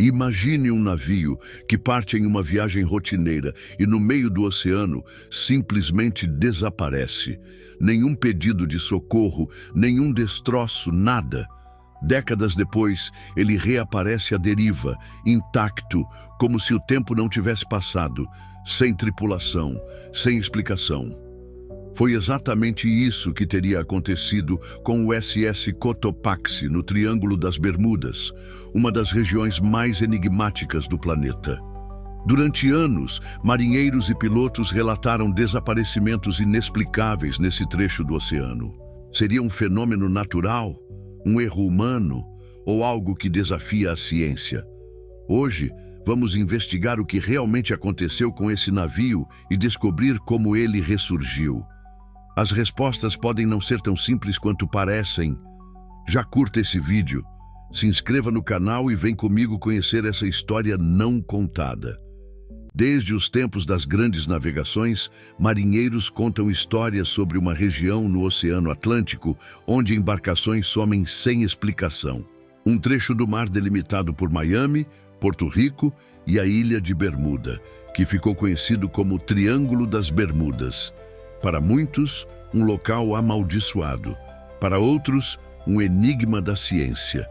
Imagine um navio que parte em uma viagem rotineira e no meio do oceano simplesmente desaparece. Nenhum pedido de socorro, nenhum destroço, nada. Décadas depois, ele reaparece à deriva, intacto, como se o tempo não tivesse passado, sem tripulação, sem explicação. Foi exatamente isso que teria acontecido com o SS Cotopaxi no Triângulo das Bermudas, uma das regiões mais enigmáticas do planeta. Durante anos, marinheiros e pilotos relataram desaparecimentos inexplicáveis nesse trecho do oceano. Seria um fenômeno natural, um erro humano ou algo que desafia a ciência? Hoje, vamos investigar o que realmente aconteceu com esse navio e descobrir como ele ressurgiu. As respostas podem não ser tão simples quanto parecem. Já curta esse vídeo, se inscreva no canal e vem comigo conhecer essa história não contada. Desde os tempos das grandes navegações, marinheiros contam histórias sobre uma região no Oceano Atlântico onde embarcações somem sem explicação. Um trecho do mar delimitado por Miami, Porto Rico e a ilha de Bermuda, que ficou conhecido como Triângulo das Bermudas. Para muitos, um local amaldiçoado. Para outros, um enigma da ciência.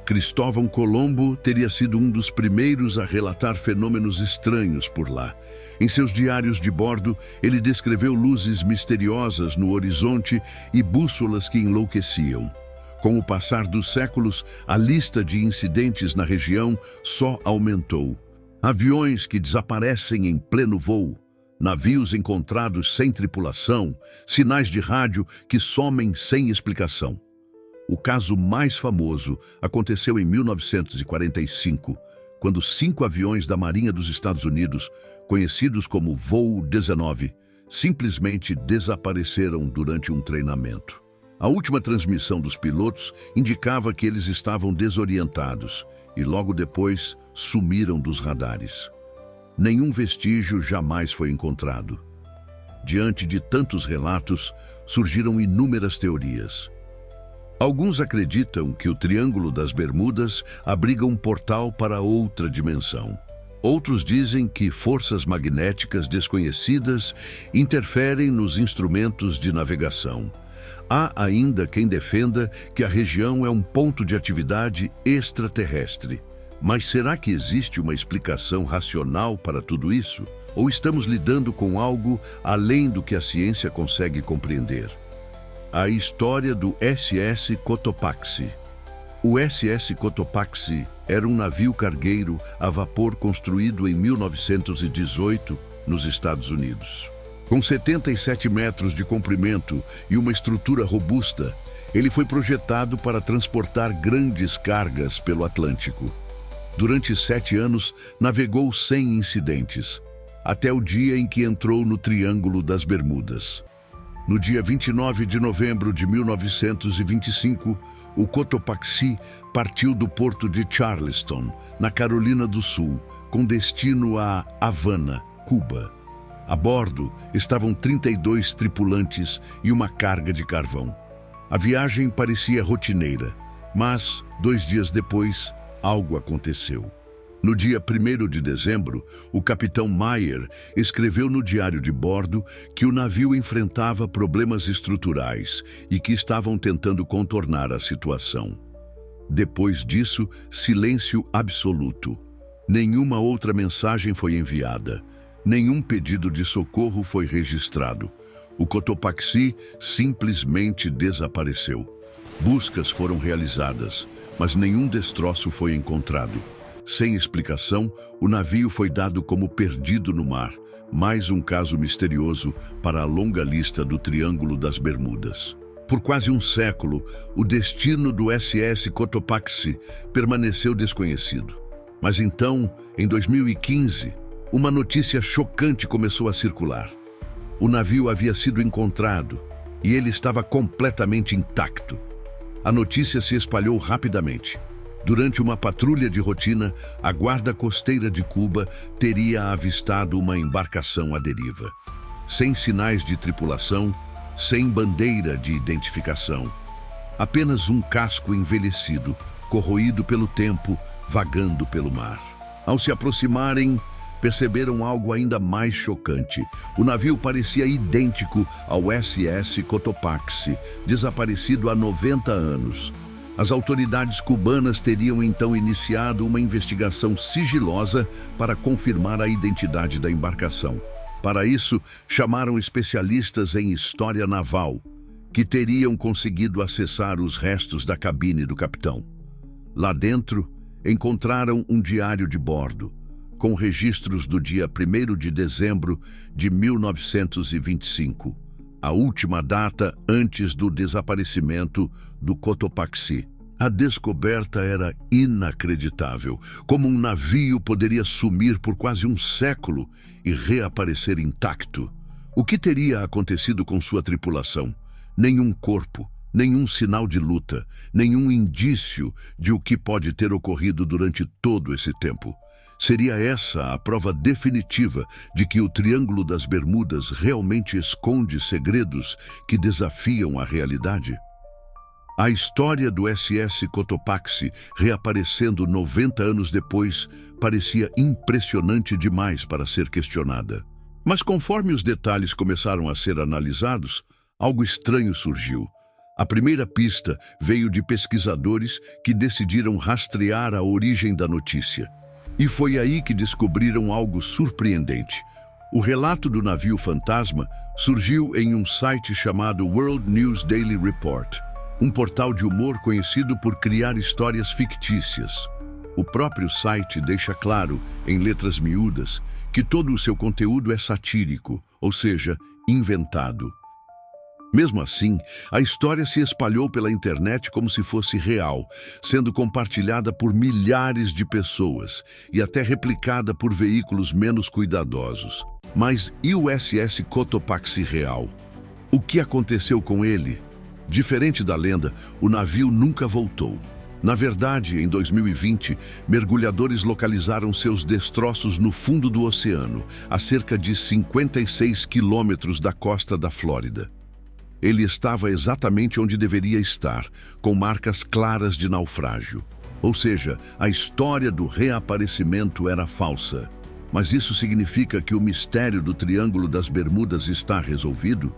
Cristóvão Colombo teria sido um dos primeiros a relatar fenômenos estranhos por lá. Em seus diários de bordo, ele descreveu luzes misteriosas no horizonte e bússolas que enlouqueciam. Com o passar dos séculos, a lista de incidentes na região só aumentou. Aviões que desaparecem em pleno voo, navios encontrados sem tripulação, sinais de rádio que somem sem explicação. O caso mais famoso aconteceu em 1945, quando 5 aviões da Marinha dos Estados Unidos, conhecidos como Voo 19, simplesmente desapareceram durante um treinamento. A última transmissão dos pilotos indicava que eles estavam desorientados e logo depois sumiram dos radares. Nenhum vestígio jamais foi encontrado. Diante de tantos relatos, surgiram inúmeras teorias. Alguns acreditam que o Triângulo das Bermudas abriga um portal para outra dimensão. Outros dizem que forças magnéticas desconhecidas interferem nos instrumentos de navegação. Há ainda quem defenda que a região é um ponto de atividade extraterrestre. Mas será que existe uma explicação racional para tudo isso? Ou estamos lidando com algo além do que a ciência consegue compreender? A história do SS Cotopaxi. O SS Cotopaxi era um navio cargueiro a vapor construído em 1918 nos Estados Unidos. Com 77 metros de comprimento e uma estrutura robusta, ele foi projetado para transportar grandes cargas pelo Atlântico. Durante 7 anos, navegou sem incidentes, até o dia em que entrou no Triângulo das Bermudas. No dia 29 de novembro de 1925, o Cotopaxi partiu do porto de Charleston, na Carolina do Sul, com destino a Havana, Cuba. A bordo estavam 32 tripulantes e uma carga de carvão. A viagem parecia rotineira, mas, 2 dias depois, algo aconteceu. No dia 1º de dezembro, o capitão Meyer escreveu no diário de bordo que o navio enfrentava problemas estruturais e que estavam tentando contornar a situação. Depois disso, silêncio absoluto. Nenhuma outra mensagem foi enviada. Nenhum pedido de socorro foi registrado. O Cotopaxi simplesmente desapareceu. Buscas foram realizadas, mas nenhum destroço foi encontrado. Sem explicação, o navio foi dado como perdido no mar, mais um caso misterioso para a longa lista do Triângulo das Bermudas. Por quase um século, o destino do SS Cotopaxi permaneceu desconhecido. Mas então, em 2015, uma notícia chocante começou a circular. O navio havia sido encontrado e ele estava completamente intacto. A notícia se espalhou rapidamente. Durante uma patrulha de rotina, a Guarda Costeira de Cuba teria avistado uma embarcação à deriva. Sem sinais de tripulação, sem bandeira de identificação. Apenas um casco envelhecido, corroído pelo tempo, vagando pelo mar. Ao se aproximarem, perceberam algo ainda mais chocante. O navio parecia idêntico ao SS Cotopaxi, desaparecido há 90 anos. As autoridades cubanas teriam então iniciado uma investigação sigilosa para confirmar a identidade da embarcação. Para isso, chamaram especialistas em história naval, que teriam conseguido acessar os restos da cabine do capitão. Lá dentro, encontraram um diário de bordo, com registros do dia 1º de dezembro de 1925, a última data antes do desaparecimento do Cotopaxi. A descoberta era inacreditável. Como um navio poderia sumir por quase um século e reaparecer intacto? O que teria acontecido com sua tripulação? Nenhum corpo, nenhum sinal de luta, nenhum indício de o que pode ter ocorrido durante todo esse tempo. Seria essa a prova definitiva de que o Triângulo das Bermudas realmente esconde segredos que desafiam a realidade? A história do SS Cotopaxi, reaparecendo 90 anos depois, parecia impressionante demais para ser questionada. Mas conforme os detalhes começaram a ser analisados, algo estranho surgiu. A primeira pista veio de pesquisadores que decidiram rastrear a origem da notícia. E foi aí que descobriram algo surpreendente. O relato do navio fantasma surgiu em um site chamado World News Daily Report, um portal de humor conhecido por criar histórias fictícias. O próprio site deixa claro, em letras miúdas, que todo o seu conteúdo é satírico, ou seja, inventado. Mesmo assim, a história se espalhou pela internet como se fosse real, sendo compartilhada por milhares de pessoas e até replicada por veículos menos cuidadosos. Mas e o SS Cotopaxi real? O que aconteceu com ele? Diferente da lenda, o navio nunca voltou. Na verdade, em 2020, mergulhadores localizaram seus destroços no fundo do oceano, a cerca de 56 quilômetros da costa da Flórida. Ele estava exatamente onde deveria estar, com marcas claras de naufrágio. Ou seja, a história do reaparecimento era falsa. Mas isso significa que o mistério do Triângulo das Bermudas está resolvido?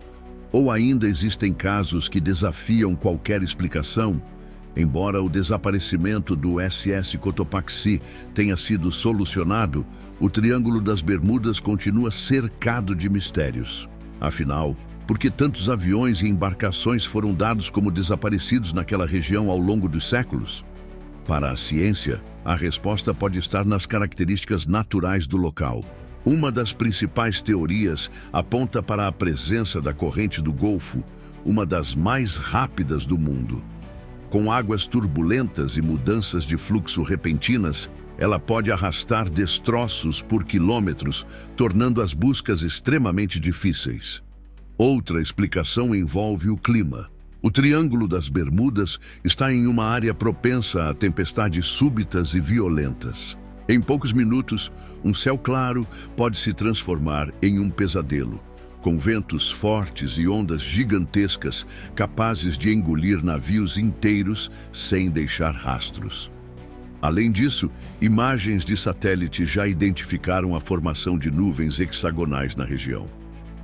Ou ainda existem casos que desafiam qualquer explicação? Embora o desaparecimento do SS Cotopaxi tenha sido solucionado, o Triângulo das Bermudas continua cercado de mistérios. Afinal, por que tantos aviões e embarcações foram dados como desaparecidos naquela região ao longo dos séculos? Para a ciência, a resposta pode estar nas características naturais do local. Uma das principais teorias aponta para a presença da corrente do Golfo, uma das mais rápidas do mundo. Com águas turbulentas e mudanças de fluxo repentinas, ela pode arrastar destroços por quilômetros, tornando as buscas extremamente difíceis. Outra explicação envolve o clima. O Triângulo das Bermudas está em uma área propensa a tempestades súbitas e violentas. Em poucos minutos, um céu claro pode se transformar em um pesadelo, com ventos fortes e ondas gigantescas capazes de engolir navios inteiros sem deixar rastros. Além disso, imagens de satélite já identificaram a formação de nuvens hexagonais na região.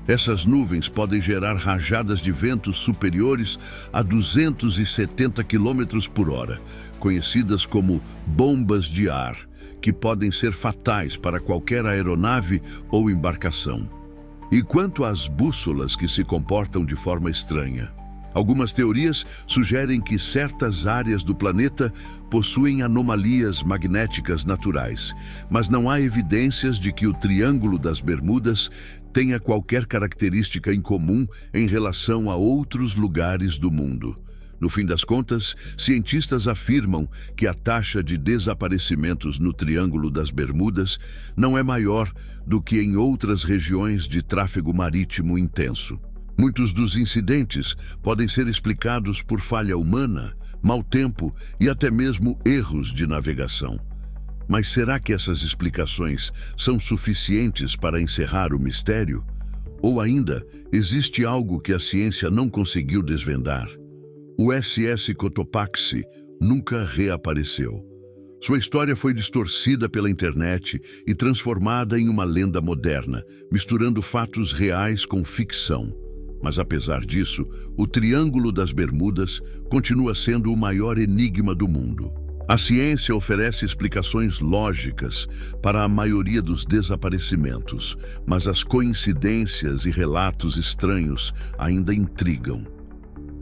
Essas nuvens podem gerar rajadas de vento superiores a 270 km por hora, conhecidas como bombas de ar, que podem ser fatais para qualquer aeronave ou embarcação. E quanto às bússolas que se comportam de forma estranha? Algumas teorias sugerem que certas áreas do planeta possuem anomalias magnéticas naturais, mas não há evidências de que o Triângulo das Bermudas tenha qualquer característica em comum em relação a outros lugares do mundo. No fim das contas, cientistas afirmam que a taxa de desaparecimentos no Triângulo das Bermudas não é maior do que em outras regiões de tráfego marítimo intenso. Muitos dos incidentes podem ser explicados por falha humana, mau tempo e até mesmo erros de navegação. Mas será que essas explicações são suficientes para encerrar o mistério? Ou ainda, existe algo que a ciência não conseguiu desvendar? O SS Cotopaxi nunca reapareceu. Sua história foi distorcida pela internet e transformada em uma lenda moderna, misturando fatos reais com ficção. Mas apesar disso, o Triângulo das Bermudas continua sendo o maior enigma do mundo. A ciência oferece explicações lógicas para a maioria dos desaparecimentos, mas as coincidências e relatos estranhos ainda intrigam.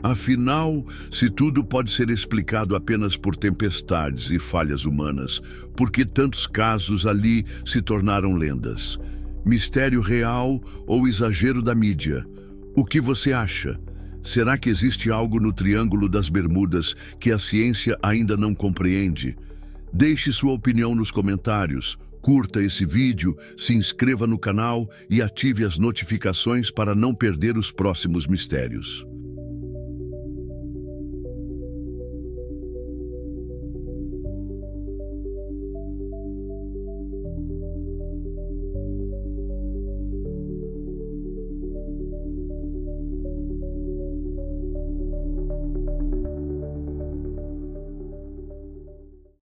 Afinal, se tudo pode ser explicado apenas por tempestades e falhas humanas, por que tantos casos ali se tornaram lendas? Mistério real ou exagero da mídia? O que você acha? Será que existe algo no Triângulo das Bermudas que a ciência ainda não compreende? Deixe sua opinião nos comentários, curta esse vídeo, se inscreva no canal e ative as notificações para não perder os próximos mistérios.